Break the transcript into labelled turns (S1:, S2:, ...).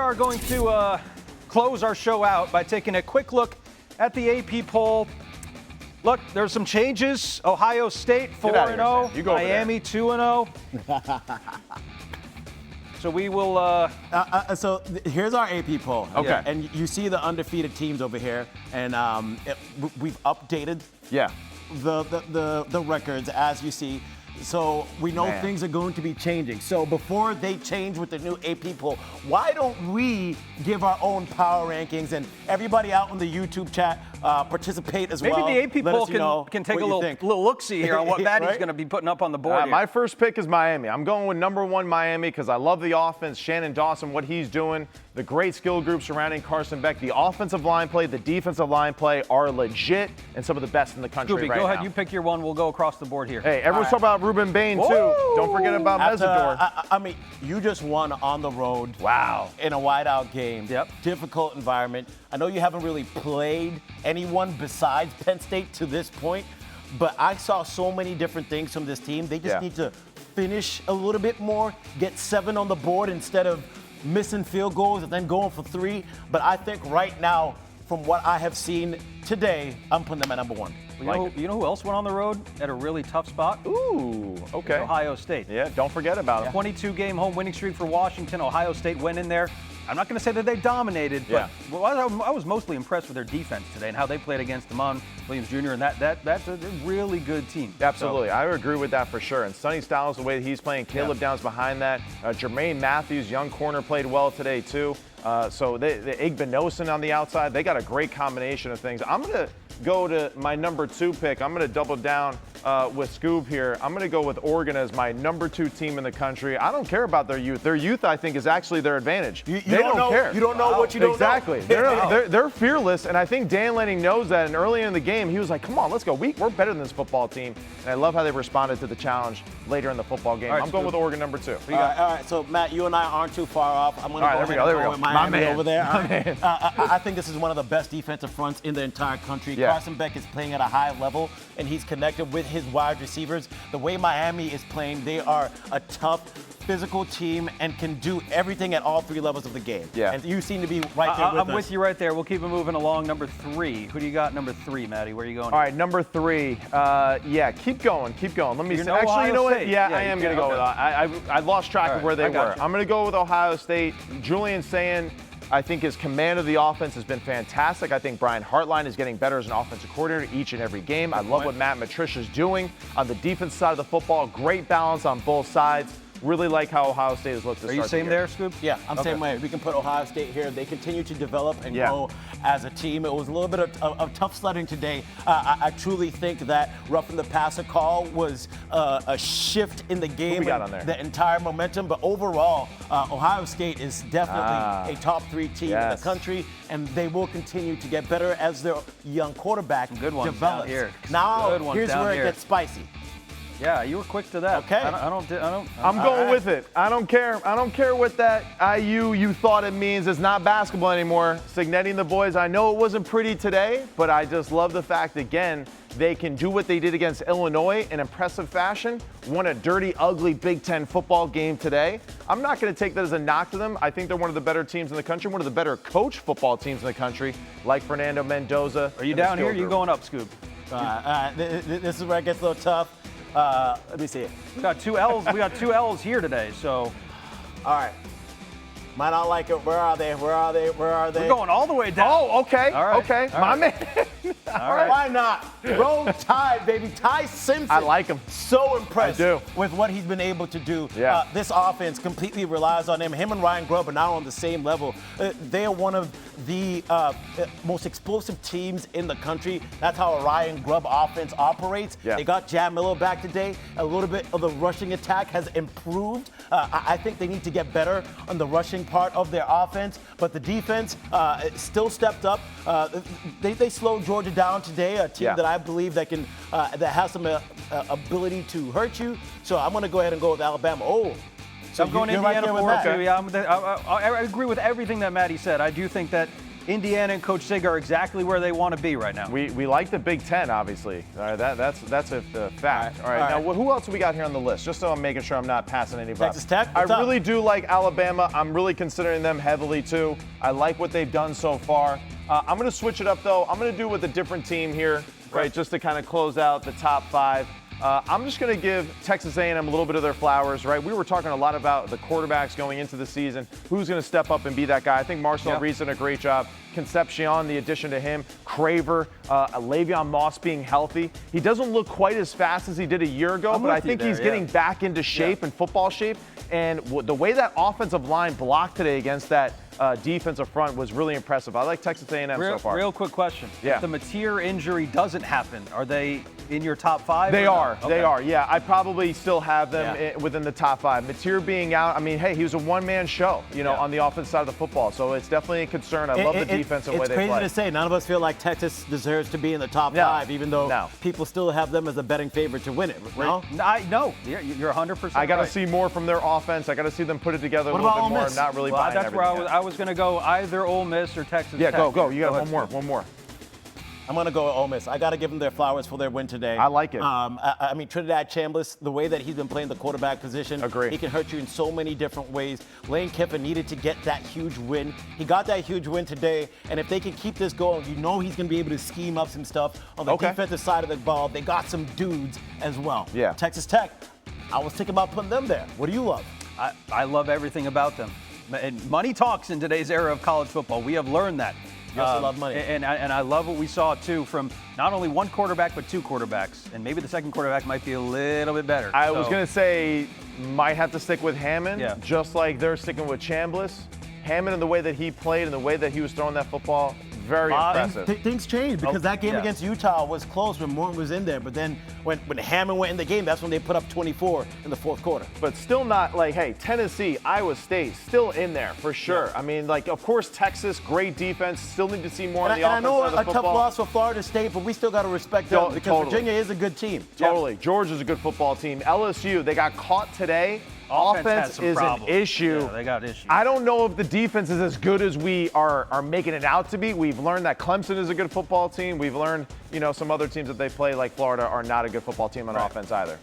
S1: are going to close our show out by taking a quick look at the AP poll. Look, there's some changes. Ohio State 4-0, Miami 2-0. So we will.
S2: Here's our AP poll.
S3: Okay.
S2: And you see the undefeated teams over here, and we've updated.
S3: Yeah.
S2: The records as you see. So we know things are going to be changing. So before they change with the new AP poll, why don't we give our own power rankings and everybody out in the YouTube chat participate as well?
S1: Maybe the AP poll can take a little look-see here on what Maddie's
S3: right?
S1: going to be putting up on the board here.
S3: My first pick is Miami. I'm going with number 1 Miami because I love the offense. Shannon Dawson, what he's doing, the great skill group surrounding Carson Beck. The offensive line play, the defensive line play are legit and some of the best in the country
S1: Skubie,
S3: right now.
S1: go ahead. You pick your one. We'll go across the board here.
S3: Hey, everyone's talking about Ruben Bain, too. Don't forget about Mesidor.
S2: I mean, you just won on the road.
S3: Wow.
S2: In a whiteout game.
S1: Yep.
S2: Difficult environment. I know you haven't really played anyone besides Penn State to this point, but I saw so many different things from this team. They just need to finish a little bit more, get 7 on the board instead of missing field goals and then going for 3. But I think right now, from what I have seen today, I'm putting them at number 1.
S1: You know who else went on the road at a really tough spot?
S3: Ooh, okay.
S1: Ohio State.
S3: Yeah, don't forget about it.
S1: 22-game home winning streak for Washington. Ohio State went in there. I'm not going to say that they dominated, but I was mostly impressed with their defense today and how they played against Damon Williams Jr. And that's a really good team.
S3: Absolutely. I would agree with that for sure. And Sonny Styles, the way that he's playing, Caleb Downs behind that. Jermaine Matthews, young corner, played well today too. So the Igbinosun on the outside, they got a great combination of things. I'm going to go to my number 2 pick. I'm going to double down with Scoob here. I'm going to go with Oregon as my number 2 team in the country. I don't care about their youth. Their youth, I think, is actually their advantage. They don't care.
S2: You don't know what you don't know.
S3: Exactly. They're fearless, and I think Dan Lanning knows that. And early in the game, he was like, come on, let's go. We're better than this football team. And I love how they responded to the challenge later in the football game.
S1: Right,
S3: I'm going with Oregon number 2.
S2: All right, so Matt, you and I aren't too far off. I'm going to go with Miami over there. I think this is one of the best defensive fronts in the entire country.
S3: Yeah.
S2: Carson Beck is playing at a high level, and he's connected with his wide receivers. The way Miami is playing, they are a tough, physical team and can do everything at all 3 levels of the game. Yeah. And you seem to be right there with us.
S1: I'm with you right there. We'll keep it moving along. Number 3. Who do you got number 3, Maddie? Where are you going?
S3: All right, number 3. Keep going. Let me see.
S1: Actually,
S3: you know what?
S1: State.
S3: Yeah, I am going to go with I lost track of where they were. I'm going to go with Ohio State. Julian Sayin, I think his command of the offense has been fantastic. I think Brian Hartline is getting better as an offensive coordinator each and every game. I love what Matt Matricia's doing on the defense side of the football. Great balance on both sides. Really like how Ohio State has looked to start the year.
S1: Are you same there, Scoop?
S2: Yeah, I'm same way. We can put Ohio State here. They continue to develop and grow as a team. It was a little bit of tough sledding today. I truly think that roughing the passer call was a shift in the game.
S3: Who we got on there?
S2: The entire momentum. But overall, Ohio State is definitely a top 3 team in the country, and they will continue to get better as their young quarterback develops.
S1: Down here.
S2: Now, here's where it gets spicy.
S1: Yeah, you were quick to that.
S2: Okay.
S3: I'm going with it. I don't care. I don't care what that you thought it means. It's not basketball anymore. Signetti the boys, I know it wasn't pretty today, but I just love the fact, again, they can do what they did against Illinois in impressive fashion. Won a dirty, ugly Big Ten football game today. I'm not going to take that as a knock to them. I think they're one of the better teams in the country, one of the better coach football teams in the country, like Fernando Mendoza.
S1: Are you down here or are you going up, Scoop?
S2: This is where it gets a little tough. Let me see it.
S1: We got 2 L's. We got 2 L's here today. So,
S2: all right. Might not like it. Where are they?
S1: We're going all the way down.
S3: Oh, okay.
S1: All right.
S3: Okay. My man.
S2: All right. Why not? Roll Tide, baby. Ty Simpson.
S3: I like him.
S2: So impressed
S3: I do.
S2: with what he's been able to do.
S3: Yeah.
S2: This offense completely relies on him. Him and Ryan Grubb are now on the same level. They are one of the most explosive teams in the country. That's how a Ryan Grubb offense operates.
S3: Yeah.
S2: They got Jam Miller back today. A little bit of the rushing attack has improved. I think they need to get better on the rushing part of their offense, but the defense still stepped up. They slowed Georgia down today, a team that I believe that can that has some ability to hurt you. So I'm going to go ahead and go with Alabama. So
S1: I'm going Indiana for it too. Yeah, I agree with everything that Maddie said. I do think that Indiana and Coach Sig are exactly where they want to be right now.
S3: We like the Big Ten, obviously. All right, that's a fact. All right, now who else do we got here on the list? Just so I'm making sure I'm not passing anybody.
S2: Texas Tech?
S3: I really do like Alabama. I'm really considering them heavily too. I like what they've done so far. I'm going to switch it up though. I'm going to do it with a different team here, right? Just to kind of close out the top 5. I'm just going to give Texas A&M a little bit of their flowers, right? We were talking a lot about the quarterbacks going into the season. Who's going to step up and be that guy? I think Marcel Reed's done a great job. Concepcion, the addition to him. Craver, Le'Veon Moss being healthy. He doesn't look quite as fast as he did a year ago, but I think he's getting back into shape and football shape. And the way that offensive line blocked today against that defensive front was really impressive. I like Texas A&M so far.
S1: Real quick question.
S3: Yeah.
S1: If the Mateer injury doesn't happen, are they in your top 5?
S3: They are. Okay. They are. Yeah, I probably still have them within the top 5. Mateer being out, I mean, hey, he was a one-man show, on the offense side of the football. So it's definitely a concern. I love the defense and the way they play.
S2: It's crazy to say. None of us feel like Texas deserves to be in the top 5, even though people still have them as a betting favorite to win it. No?
S1: No. You're 100%
S3: I got to
S1: right.
S3: see more from their offense. I got to see them put it together a little bit more. I'm not really buying
S1: that's
S3: everything
S1: where I was going to go, either Ole Miss or Texas Tech.
S3: Go. You got one more.
S2: I'm going to go with Ole Miss. I got to give them their flowers for their win today.
S3: I like it.
S2: I mean, Trinidad Chambliss, the way that he's been playing the quarterback position,
S3: Agree.
S2: He can hurt you in so many different ways. Lane Kiffin needed to get that huge win. He got that huge win today, and if they can keep this going, he's going to be able to scheme up some stuff on the defensive side of the ball. They got some dudes as well.
S3: Yeah.
S2: Texas Tech, I was thinking about putting them there. What do you love?
S1: I love everything about them. And money talks in today's era of college football. We have learned that.
S2: You also love money.
S1: And I love what we saw, too, from not only one quarterback, but 2 quarterbacks. And maybe the second quarterback might be a little bit better.
S3: I was going to say, might have to stick with Hammond, just like they're sticking with Chambliss. Hammond and the way that he played and the way that he was throwing that football, very impressive.
S2: Things changed because that game against Utah was close when Morton was in there. But then when Hammond went in the game, that's when they put up 24 in the fourth quarter.
S3: But still not like, hey, Tennessee, Iowa State, still in there for sure. Yeah. I mean, like, of course, Texas, great defense. Still need to see more on the offense side of the football.
S2: I know a tough loss for Florida State, but we still got to respect them because Virginia is a good team.
S3: Totally. Georgia's a good football team. LSU, they got caught today. Offense is an issue.
S1: Yeah, they got issues.
S3: I don't know if the defense is as good as we are making it out to be. We've learned that Clemson is a good football team. We've learned, some other teams that they play, like Florida, are not a good football team on offense either.